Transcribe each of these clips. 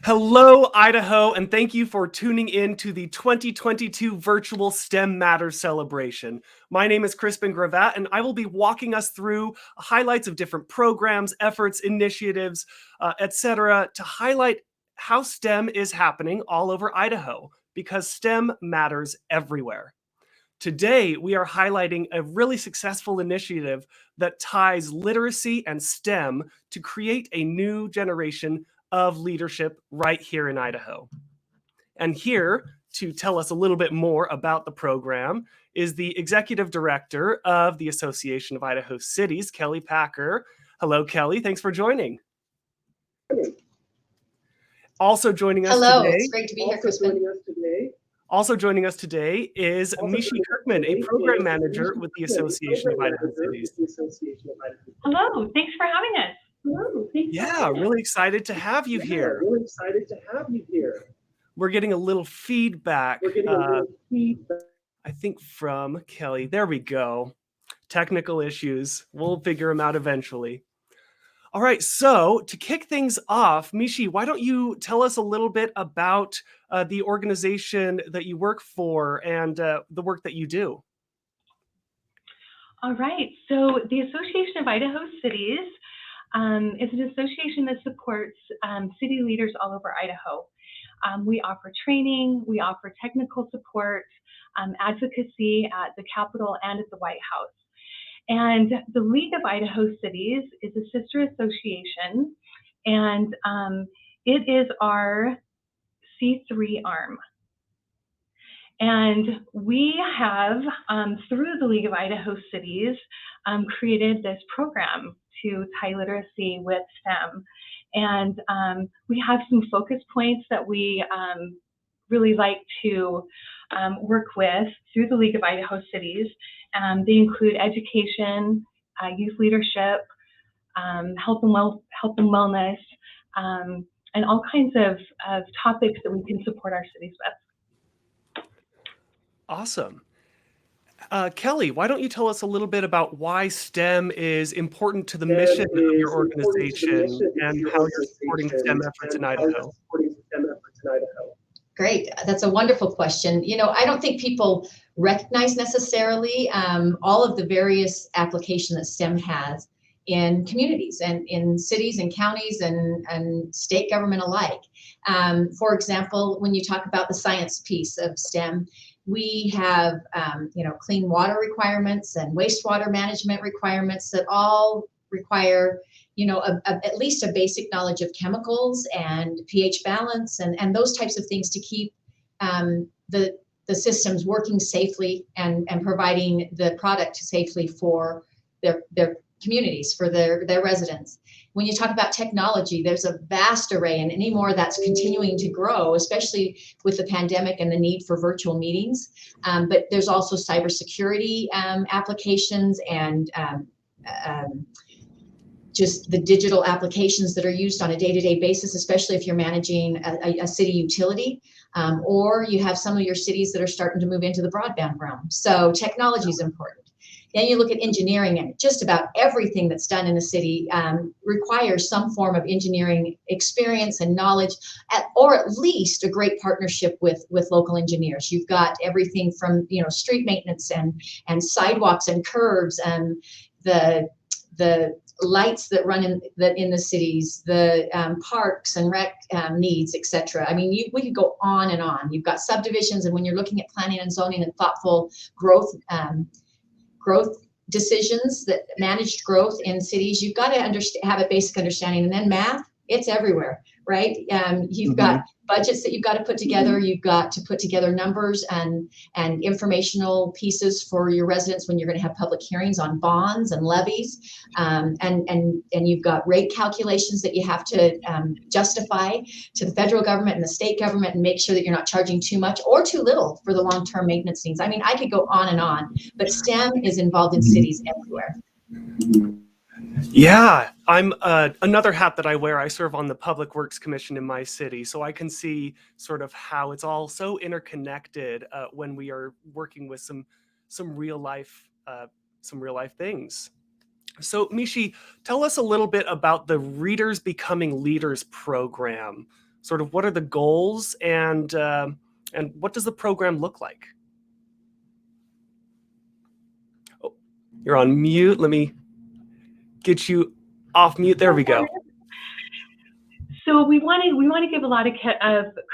Hello, Idaho, and thank you for tuning in to the 2022 Virtual STEM Matters celebration. My name is Crispin Gravatt, and I will be walking us through highlights of different programs, efforts, initiatives, etc., to highlight how STEM is happening all over Idaho, because STEM matters everywhere. Today, we are highlighting a really successful initiative that ties literacy and STEM to create a new generation of leadership right here in Idaho. And here to tell us a little bit more about the program is the executive director of the Association of Idaho Cities, Kelly Packer. Hello, Kelly. Thanks for joining. Also joining us Hello, today. it's great to be here, Crispin. Also joining us today is Mishi Kirkman, a program manager with the Association of Idaho Cities. Hello, thanks for having us. Yeah, really excited to have you here. We're getting a little feedback, I think from Kelly. There we go. Technical issues. We'll figure them out eventually. All right, so to kick things off, Mishi, why don't you tell us a little bit about the organization that you work for and the work that you do? All right, so the Association of Idaho Cities is an association that supports city leaders all over Idaho. We offer training, we offer technical support, advocacy at the Capitol and at the White House. And the League of Idaho Cities is a sister association, and it is our C3 arm. And we have, through the League of Idaho Cities, created this program to tie literacy with STEM. And we have some focus points that we really like to work with through the League of Idaho Cities. They include education, youth leadership, health and wellness, and all kinds of topics that we can support our cities with. Awesome. Kelly, why don't you tell us a little bit about why STEM is important to the mission of your organization and how you're supporting STEM efforts in Idaho? Great, that's a wonderful question. You know, I don't think people recognize necessarily all of the various applications that STEM has in communities and in cities and counties and state government alike. For example, when you talk about the science piece of STEM, we have clean water requirements and wastewater management requirements that all require at least a basic knowledge of chemicals and pH balance and those types of things to keep the systems working safely and providing the product safely for their communities, for their residents. When you talk about technology, there's a vast array, and anymore that's continuing to grow, especially with the pandemic and the need for virtual meetings. But there's also cybersecurity applications and just the digital applications that are used on a day-to-day basis, especially if you're managing a city utility, or you have some of your cities that are starting to move into the broadband realm. So technology is important. Then you look at engineering, and just about everything that's done in a city requires some form of engineering experience and knowledge, or at least a great partnership with local engineers. You've got everything from street maintenance and sidewalks and curbs and the lights that run in the cities, the parks and rec needs, etc. I mean, we could go on and on. You've got subdivisions, and when you're looking at planning and zoning and thoughtful growth decisions, that managed growth in cities, you've got to have a basic understanding. And then math, it's everywhere, right? You've got budgets that you've got to put together. You've got to put together numbers and informational pieces for your residents when you're going to have public hearings on bonds and levies. And you've got rate calculations that you have to justify to the federal government and the state government and make sure that you're not charging too much or too little for the long-term maintenance needs. I mean, I could go on, but STEM is involved in cities everywhere. Yeah, I'm another hat that I wear. I serve on the Public Works Commission in my city, so I can see sort of how it's all so interconnected when we are working with some real life things. So, Mishi, tell us a little bit about the Readers Becoming Leaders program. sort of what are the goals and what does the program look like? Oh, you're on mute. Let me get you off mute. There we go. So we want to give a lot of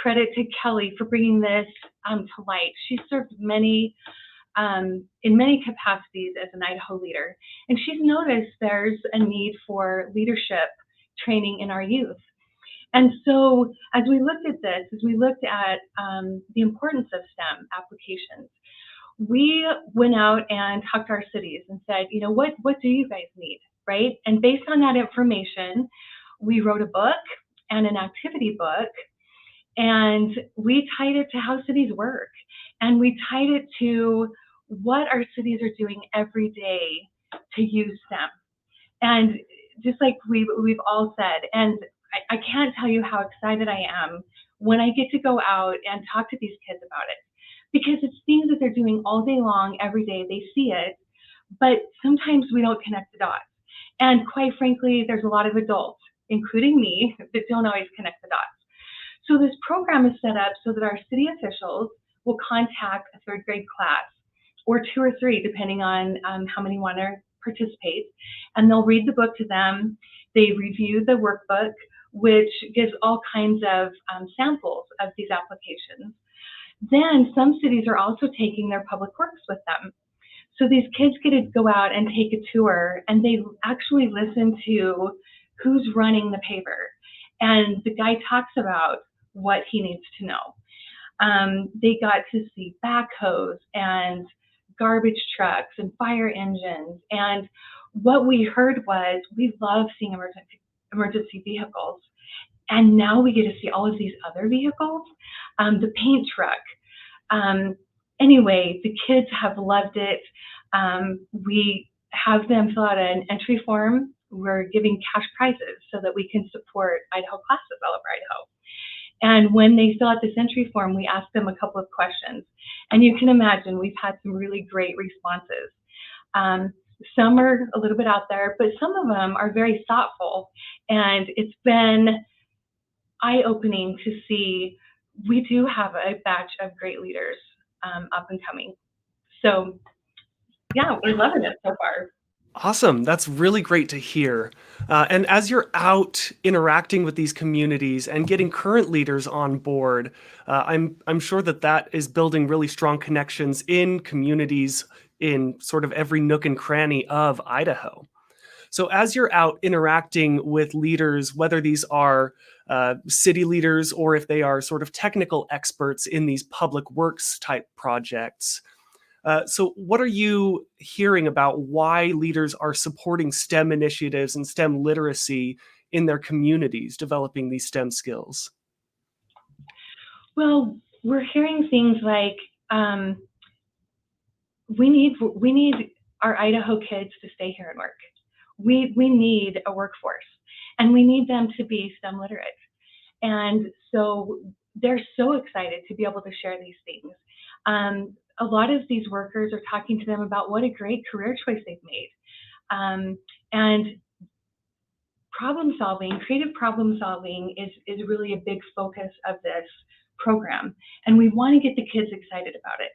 credit to Kelly for bringing this to light. She served in many capacities as an Idaho leader, and she's noticed there's a need for leadership training in our youth. And so as we looked at the importance of STEM applications, we went out and talked to our cities and said, what do you guys need, right? And based on that information, we wrote a book and an activity book, and we tied it to how cities work. And we tied it to what our cities are doing every day to use STEM. And just like we've all said, and I can't tell you how excited I am when I get to go out and talk to these kids about it, because it's things that they're doing all day long, every day. They see it, but sometimes we don't connect the dots. And quite frankly, there's a lot of adults, including me, that don't always connect the dots. So this program is set up so that our city officials will contact a third grade class, or 2 or 3, depending on how many want to participate, and they'll read the book to them. They review the workbook, which gives all kinds of samples of these applications. Then some cities are also taking their public works with them. So these kids get to go out and take a tour, and they actually listen to who's running the paver. And the guy talks about what he needs to know. They got to see backhoes and garbage trucks and fire engines. And what we heard was, we love seeing emergency vehicles. And now we get to see all of these other vehicles, the paint truck. Anyway, the kids have loved it. We have them fill out an entry form. We're giving cash prizes so that we can support Idaho classes all over Idaho. And when they fill out this entry form, we ask them a couple of questions. And you can imagine we've had some really great responses. Some are a little bit out there, but some of them are very thoughtful. And it's been eye-opening to see we do have a batch of great leaders up and coming. So yeah, we're loving it so far. Awesome. That's really great to hear. And as you're out interacting with these communities and getting current leaders on board, I'm sure that is building really strong connections in communities in sort of every nook and cranny of Idaho. So as you're out interacting with leaders, whether these are city leaders or if they are sort of technical experts in these public works type projects, so what are you hearing about why leaders are supporting STEM initiatives and STEM literacy in their communities, developing these STEM skills? Well, we're hearing things like, we need our Idaho kids to stay here and work. We need a workforce, and we need them to be STEM literate. And so they're so excited to be able to share these things. A lot of these workers are talking to them about what a great career choice they've made. And creative problem solving is really a big focus of this program. And we want to get the kids excited about it.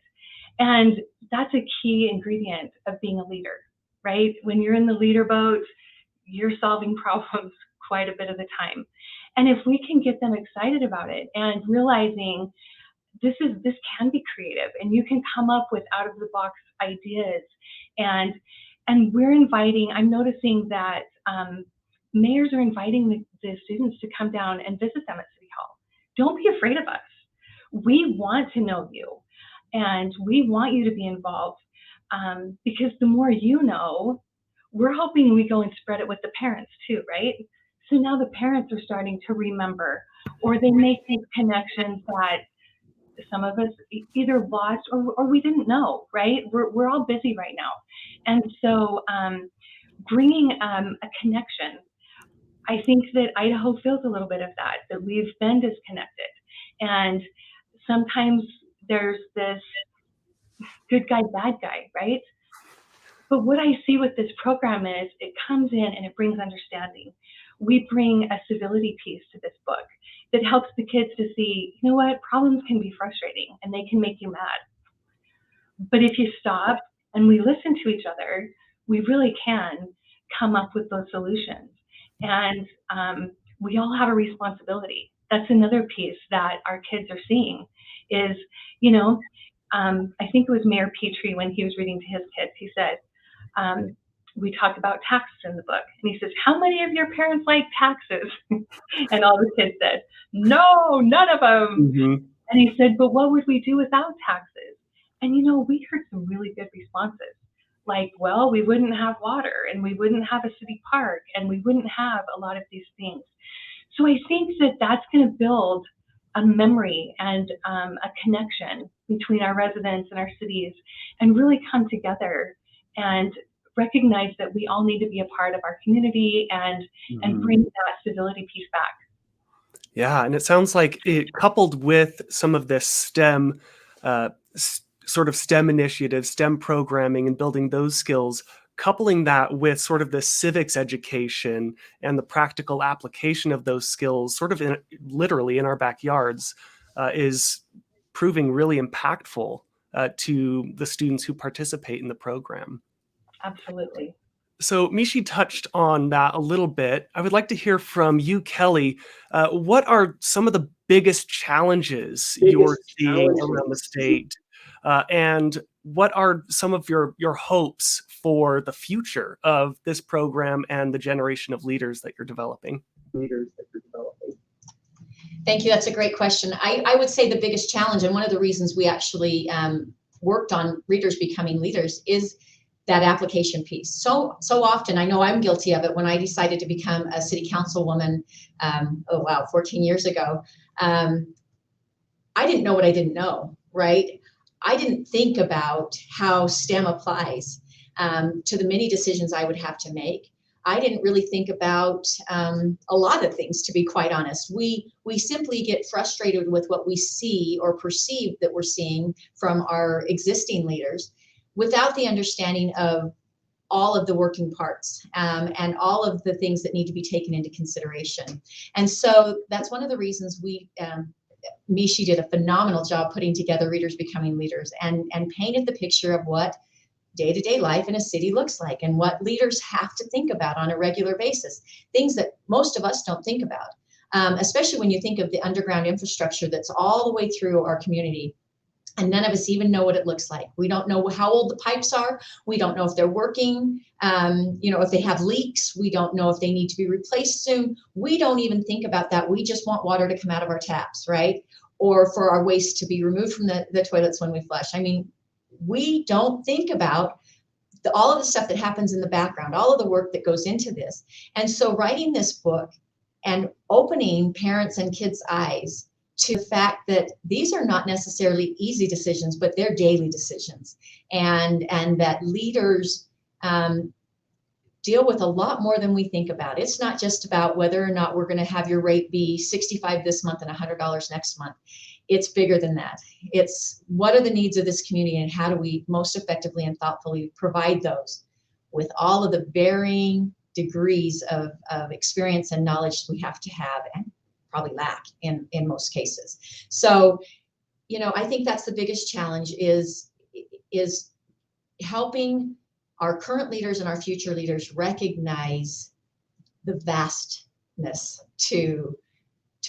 And that's a key ingredient of being a leader, right? When you're in the leader boat, you're solving problems quite a bit of the time. And if we can get them excited about it and realizing this can be creative, and you can come up with out of the box ideas, and I'm noticing that mayors are inviting the students to come down and visit them at City Hall. Don't be afraid of us. We want to know you, and we want you to be involved, because the more you know, we're hoping we go and spread it with the parents too, right? So now the parents are starting to remember, or they make these connections that some of us either lost or we didn't know, right? We're all busy right now. And so bringing a connection, I think that Idaho feels a little bit of that we've been disconnected. And sometimes there's this good guy, bad guy, right? But what I see with this program is it comes in and it brings understanding. We bring a civility piece to this book. that helps the kids to see, you know what, problems can be frustrating and they can make you mad. But if you stop and we listen to each other, we really can come up with those solutions. And we all have a responsibility. That's another piece that our kids are seeing is, you know, I think it was Mayor Petrie when he was reading to his kids, he said, we talked about taxes in the book. And he says, how many of your parents like taxes? And all the kids said, no, none of them. Mm-hmm. And he said, but what would we do without taxes? And you know, we heard some really good responses. Like, well, we wouldn't have water and we wouldn't have a city park and we wouldn't have a lot of these things. So I think that that's going to build a memory and a connection between our residents and our cities and really come together and recognize that we all need to be a part of our community and bring that civility piece back. Yeah, and it sounds like it coupled with some of this STEM, sort of STEM initiatives, STEM programming, and building those skills, coupling that with sort of the civics education and the practical application of those skills, sort of literally in our backyards, is proving really impactful to the students who participate in the program. Absolutely. So Mishi touched on that a little bit. I would like to hear from you, Kelly. What are some of the biggest challenges you're seeing around the state? And what are some of your hopes for the future of this program and the generation of leaders that you're developing? Thank you. That's a great question. I would say the biggest challenge, and one of the reasons we actually worked on Readers Becoming Leaders, is that application piece. So often, I know I'm guilty of it, when I decided to become a city councilwoman, 14 years ago, I didn't know what I didn't know, right? I didn't think about how STEM applies to the many decisions I would have to make. I didn't really think about a lot of things, to be quite honest. We simply get frustrated with what we see or perceive that we're seeing from our existing leaders, without the understanding of all of the working parts and all of the things that need to be taken into consideration. And so that's one of the reasons Mishi did a phenomenal job putting together Readers Becoming Leaders and painted the picture of what day-to-day life in a city looks like and what leaders have to think about on a regular basis, things that most of us don't think about, especially when you think of the underground infrastructure that's all the way through our community. And none of us even know what it looks like. We don't know how old the pipes are. We don't know if they're working, if they have leaks. We don't know if they need to be replaced soon. We don't even think about that. We just want water to come out of our taps, right? Or for our waste to be removed from the toilets when we flush. I mean, we don't think about all of the stuff that happens in the background, all of the work that goes into this. And so writing this book and opening parents and kids' eyes to the fact that these are not necessarily easy decisions, but they're daily decisions, and that leaders deal with a lot more than we think about. It's not just about whether or not we're going to have your rate be $65 this month and $100 next month. It's bigger than that. It's what are the needs of this community and how do we most effectively and thoughtfully provide those with all of the varying degrees of experience and knowledge we have to have and probably lack in most cases. So, I think that's the biggest challenge is helping our current leaders and our future leaders recognize the vastness to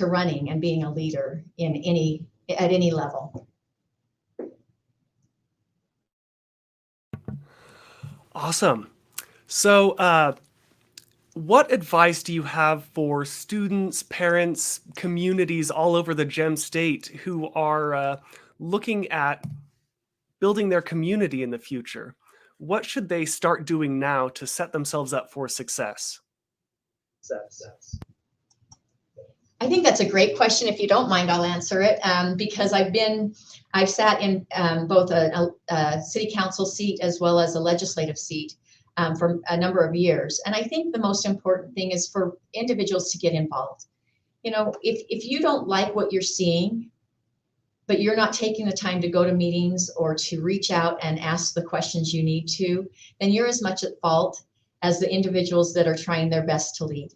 running and being a leader at any level. Awesome. So, what advice do you have for students, parents, communities all over the Gem State who are looking at building their community in the future? What should they start doing now to set themselves up for success? I think that's a great question. If you don't mind, I'll answer it because I've sat in both a city council seat as well as a legislative seat for a number of years. And I think the most important thing is for individuals to get involved. If you don't like what you're seeing, but you're not taking the time to go to meetings or to reach out and ask the questions you need to, then you're as much at fault as the individuals that are trying their best to lead.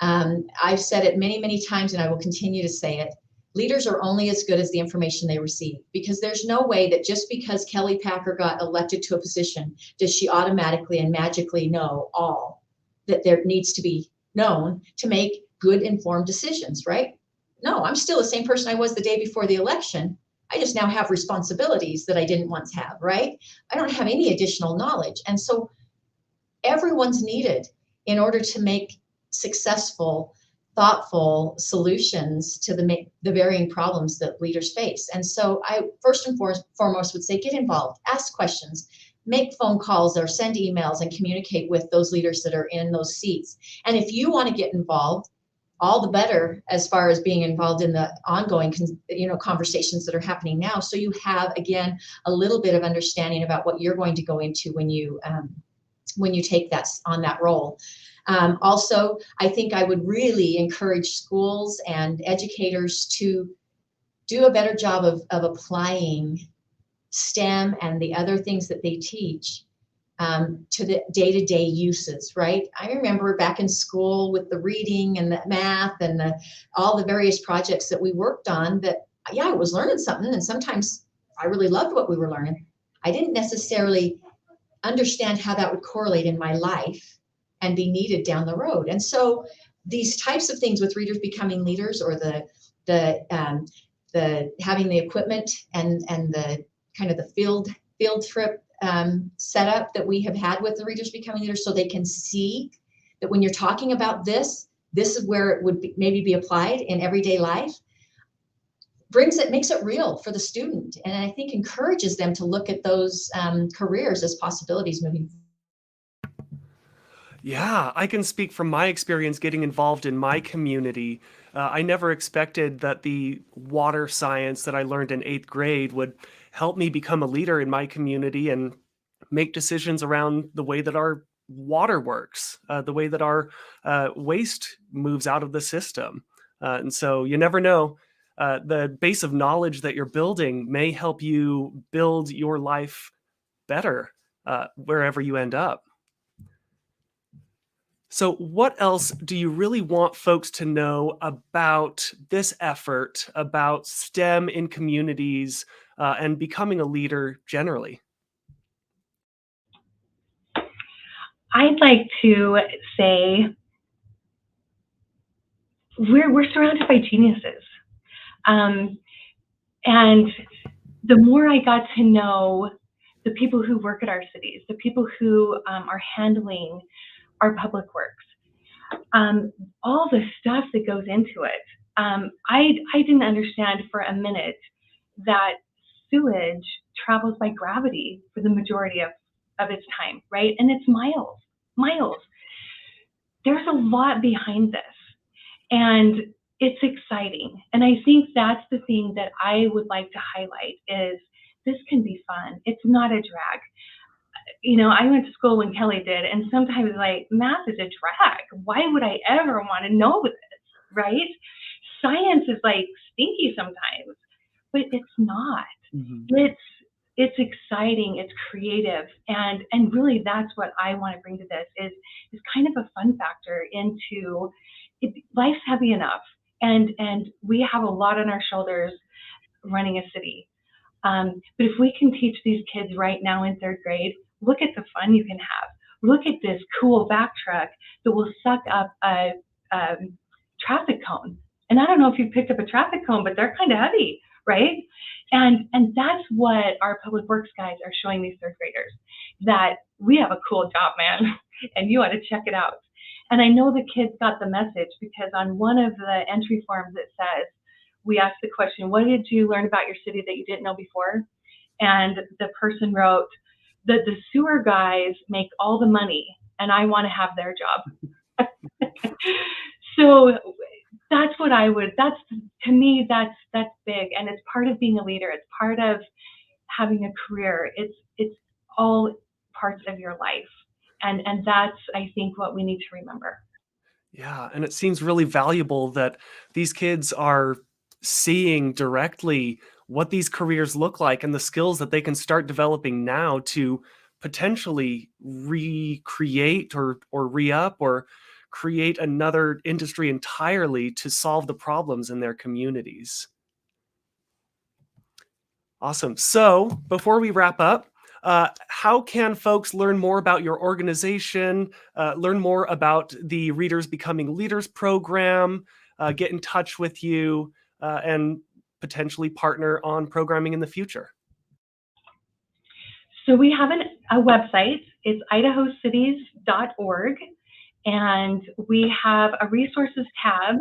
I've said it many, many times, and I will continue to say it. Leaders are only as good as the information they receive, because there's no way that just because Kelly Packer got elected to a position, does she automatically and magically know all that there needs to be known to make good informed decisions, right? No, I'm still the same person I was the day before the election. I just now have responsibilities that I didn't once have, right? I don't have any additional knowledge. And so everyone's needed in order to make successful, thoughtful solutions to the varying problems that leaders face. And so I first and foremost would say, get involved, ask questions, make phone calls or send emails and communicate with those leaders that are in those seats. And if you want to get involved, all the better as far as being involved in the ongoing conversations that are happening now. So you have, again, a little bit of understanding about what you're going to go into when you take that on that role. Also, I think I would really encourage schools and educators to do a better job of applying STEM and the other things that they teach to the day-to-day uses, right? I remember back in school with the reading and the math and all the various projects that we worked on that, yeah, I was learning something, and sometimes I really loved what we were learning. I didn't necessarily understand how that would correlate in my life and be needed down the road. And so these types of things with Readers Becoming Leaders, or the having the equipment and the kind of the field trip setup that we have had with the Readers Becoming Leaders, so they can see that when you're talking about this is where it would maybe be applied in everyday life, makes it real for the student, and I think encourages them to look at those careers as possibilities moving forward. Yeah, I can speak from my experience getting involved in my community. I never expected that the water science that I learned in 8th grade would help me become a leader in my community and make decisions around the way that our water works, the way that our waste moves out of the system. And so you never know. The base of knowledge that you're building may help you build your life better wherever you end up. So, what else do you really want folks to know about this effort, about STEM in communities, and becoming a leader generally? I'd like to say we're surrounded by geniuses. And the more I got to know the people who work at our cities, the people who are handling our public works, all the stuff that goes into it. I didn't understand for a minute that sewage travels by gravity for the majority of its time, right? And it's miles. There's a lot behind this, and it's exciting. And I think that's the thing that I would like to highlight is this can be fun. It's not a drag. I went to school when Kelly did, and sometimes like math is a drag. Why would I ever want to know this, right? Science is like stinky sometimes, but it's not. Mhm. It's exciting, it's creative, and really that's what I want to bring to this is kind of a fun factor into it. Life's heavy enough, and we have a lot on our shoulders running a city. But if we can teach these kids right now in 3rd grade, look at the fun you can have. Look at this cool back truck that will suck up a traffic cone. And I don't know if you've picked up a traffic cone, but they're kind of heavy, right? And that's what our public works guys are showing these 3rd graders, that we have a cool job, man, and you ought to check it out. And I know the kids got the message because on one of the entry forms it says, we asked the question, what did you learn about your city that you didn't know before? And the person wrote that the sewer guys make all the money and I want to have their job. So that's what to me, that's big. And it's part of being a leader. It's part of having a career. It's all parts of your life. And that's, I think, what we need to remember. Yeah, and it seems really valuable that these kids are seeing directly what these careers look like and the skills that they can start developing now to potentially recreate or re-up or create another industry entirely to solve the problems in their communities. Awesome. So before we wrap up, how can folks learn more about your organization, learn more about the Readers Becoming Leaders program, get in touch with you, and potentially partner on programming in the future? So we have a website. It's idahocities.org, and we have a resources tab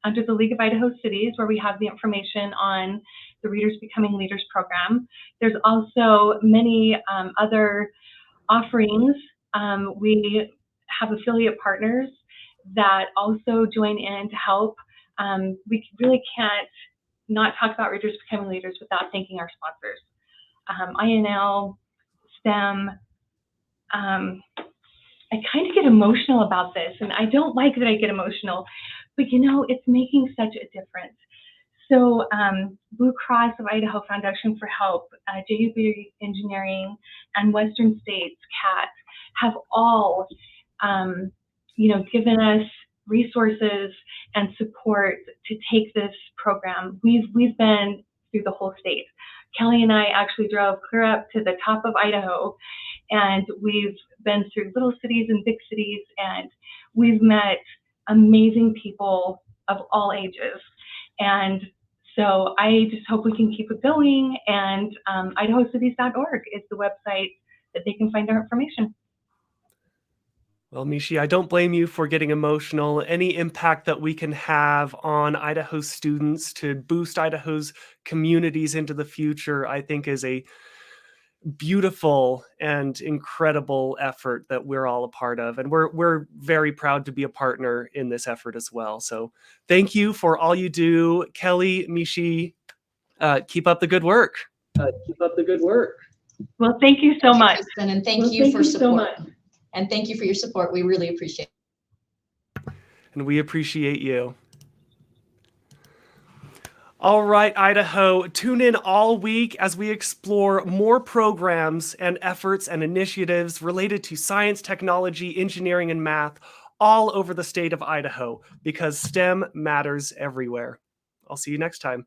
under the League of Idaho Cities where we have the information on the Readers Becoming Leaders program. There's also many other offerings. We have affiliate partners that also join in to help. We really can't not talk about Readers Becoming Leaders without thanking our sponsors. INL, STEM. I kind of get emotional about this, and I don't like that I get emotional, but you know, it's making such a difference. So Blue Cross of Idaho Foundation for Help, JUB Engineering, and Western States, CAT, have all given us resources and support to take this program. We've been through the whole state. Kelly and I actually drove clear up to the top of Idaho, and we've been through little cities and big cities, and we've met amazing people of all ages. And so I just hope we can keep it going, and idahocities.org is the website that they can find our information. Well, Mishi, I don't blame you for getting emotional. Any impact that we can have on Idaho students to boost Idaho's communities into the future, I think is a beautiful and incredible effort that we're all a part of. And we're very proud to be a partner in this effort as well. So thank you for all you do. Kelly, Mishi, keep up the good work. Keep up the good work. Well, thank you so much. Kristen, and thank you for support. And thank you for your support. We really appreciate it. And we appreciate you. All right, Idaho, tune in all week as we explore more programs and efforts and initiatives related to science, technology, engineering, and math all over the state of Idaho, because STEM matters everywhere. I'll see you next time.